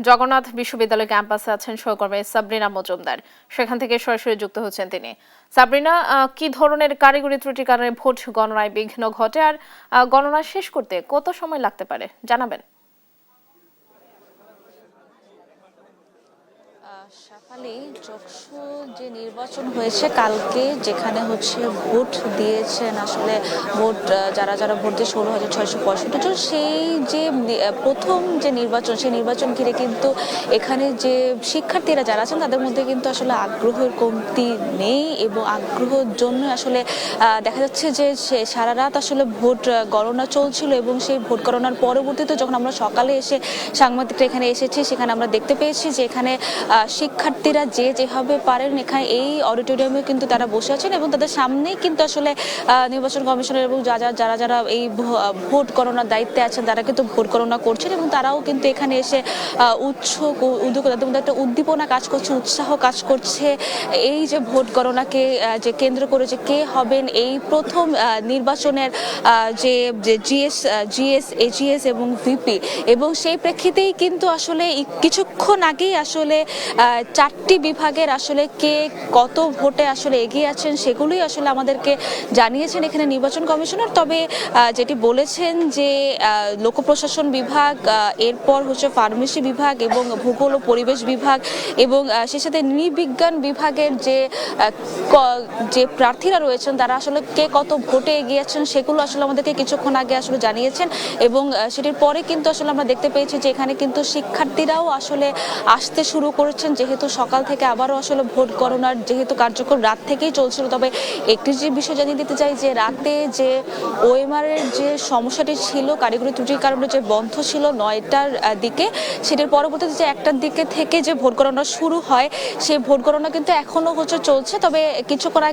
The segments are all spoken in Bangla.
জগন্নাথ বিশ্ববিদ্যালয় ক্যাম্পাসে আছেন সহকর্মী সাবরিনা মজুমদার। সেখান থেকে সরাসরি যুক্ত হচ্ছেন তিনি। সাবরিনা, কি ধরনের কারিগরি ত্রুটির কারণে ভোট গণনায় বিঘ্ন ঘটে আর গণনা শেষ করতে কত সময় লাগতে পারে জানাবেন? শেফালী, চকসু যে নির্বাচন হয়েছে কালকে, যেখানে ভোট দিয়েছেন আসলে ভোট যারা যারা ভোট দিয়ে 16,665 জন, সেই যে প্রথম যে নির্বাচন, সেই নির্বাচন ঘিরে কিন্তু এখানে যে শিক্ষার্থীরা যারা আছেন তাদের মধ্যে কিন্তু আসলে আগ্রহের কমতি নেই এবং আগ্রহের জন্য আসলে দেখা যাচ্ছে যে সারা রাত আসলে ভোট গণনা চলছিল এবং সেই ভোট গণনার পরবর্তীতে যখন আমরা সকালে এসে সাংবাদিকরা এখানে এসেছি, সেখানে আমরা দেখতে পেয়েছি যে এখানে শিক্ষার্থীরা যে যেভাবে পারেন এখানে এই অডিটোরিয়ামে কিন্তু তারা বসে আছেন এবং তাদের সামনেই কিন্তু আসলে নির্বাচন কমিশনের এবং যারা যারা এই ভোট গণনার দায়িত্বে আছেন তারা কিন্তু ভোট গণনা করছেন এবং তারাও কিন্তু এখানে এসে তাদের মধ্যে একটা উদ্দীপনা কাজ করছে, উৎসাহ কাজ করছে এই যে ভোট গণনাকে যে কেন্দ্র করে যে কে হবেন এই প্রথম নির্বাচনের যে জিএস, এজিএস এবং ভিপি, এবং সেই প্রেক্ষিতেই কিন্তু আসলে কিছুক্ষণ আগেই আসলে চারটি বিভাগের আসলে কে কত ভোটে আসলে এগিয়ে আছেন সেগুলোই আসলে আমাদেরকে জানিয়েছেন এখানে নির্বাচন কমিশনার। তবে যেটি বলেছেন যে লোক প্রশাসন বিভাগ, এরপর ফার্মেসি বিভাগ এবং ভূগোল ও পরিবেশ বিভাগ এবং সেই সাথে নৃবিজ্ঞান বিভাগের যে প্রার্থীরা রয়েছেন তারা আসলে কে কত ভোটে এগিয়ে আছেন সেগুলো আসলে আমাদেরকে কিছুক্ষণ আগে আসলে জানিয়েছেন এবং সেটির পরে কিন্তু আসলে আমরা দেখতে পেয়েছি যে এখানে কিন্তু শিক্ষার্থীরাও আসলে আসতে শুরু করেছেন, যেহেতু সকাল থেকে আবারও আসলে ভোট গণনার যেহেতু কার্যক্রম রাত থেকেই চলছিল। তবে একটি যে বিষয় জানিয়ে দিতে চাই যে রাতে যে ওএমআর এর যে সমস্যাটি ছিল, কারিগরি ত্রুটির কারণে যে বন্ধ ছিল 9টার দিকে, সেটার পরবর্তীতে যে 1টার দিকে থেকে যে ভোট গণনা শুরু হয় সেই ভোট গণনা কিন্তু এখনো চলছে। তবে কিছুক্ষণ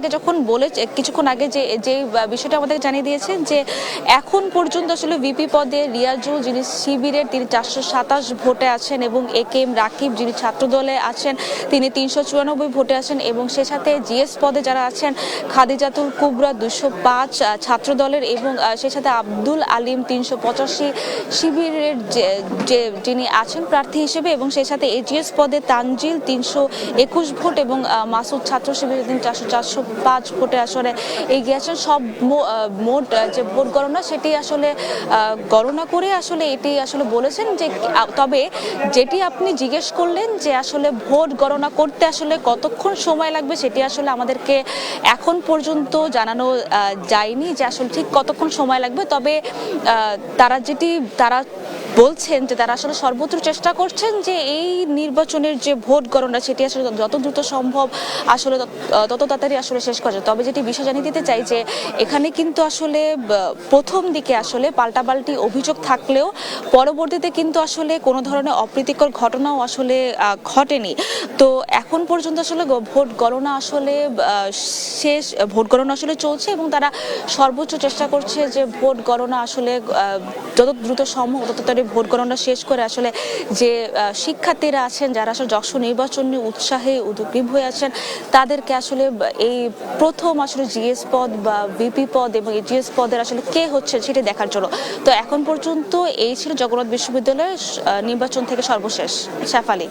আগে যে বিষয়টা আমাদের জানিয়ে দিয়েছেন যে এখন পর্যন্ত আসলে ভিপি পদে রিয়াজুল, যিনি শিবিরের, তিনি 427 ভোটে আছেন এবং একেএম রাকিব, যিনি ছাত্র দলে আছেন, তিনি 394 ভোটে আছেন এবং সে সাথে জিএস পদে যারা আছেন খাদিজাতুল কুবরা 205 ছাত্র দলের এবং সে সাথে আব্দুল আলিম 385 শিবিরের যিনি আছেন প্রার্থী হিসেবে, এবং সেই সাথে এজিএস পদে তানজিল 321 ভোট এবং মাসুদ ছাত্র শিবির 405 ভোটে আসলে এগিয়ে আছেন। সব মোট যে ভোট গণনা সেটি আসলে গণনা করে আসলে এটি আসলে বলেছেন যে, তবে যেটি আপনি জিজ্ঞেস করলেন যে আসলে ভোট গণনা করতে আসলে কতক্ষণ সময় লাগবে সেটি আসলে আমাদেরকে এখন পর্যন্ত জানানো যায়নি যে আসলে ঠিক কতক্ষণ সময় লাগবে। তবে তারা বলছেন যে তারা আসলে সর্বোচ্চ চেষ্টা করছেন যে এই নির্বাচনের যে ভোট গণনা সেটি আসলে যত দ্রুত সম্ভব আসলে তত তাড়াতাড়ি আসলে শেষ করা যায়। তবে যেটি বিষয় জানিয়ে দিতে চাই যে এখানে কিন্তু আসলে প্রথম দিকে আসলে পাল্টাপাল্টি অভিযোগ থাকলেও পরবর্তীতে কিন্তু আসলে কোনো ধরনের অপ্রীতিকর ঘটনাও আসলে ঘটেনি। তো এখন পর্যন্ত আসলে ভোট গণনা আসলে চলছে এবং তারা সর্বোচ্চ চেষ্টা করছে যে ভোট গণনা আসলে যত দ্রুত সম্ভব তত তাড়াতাড়ি ভোট গণনা শেষ করে আসলে যে শিক্ষার্থীরা আছেন যারা আসলে যশোর নির্বাচন নিয়ে উৎসাহে উদ্গ্রীব হয়ে আছেন তাদেরকে আসলে এই প্রথম আসলে জিএস পদ বা ভিপি পদ এবং এজিএস পদের আসলে কে হচ্ছে সেটি দেখার জন্য। তো এখন পর্যন্ত এই ছিল জগন্নাথ বিশ্ববিদ্যালয়ের নির্বাচন থেকে সর্বশেষ। শেফালী।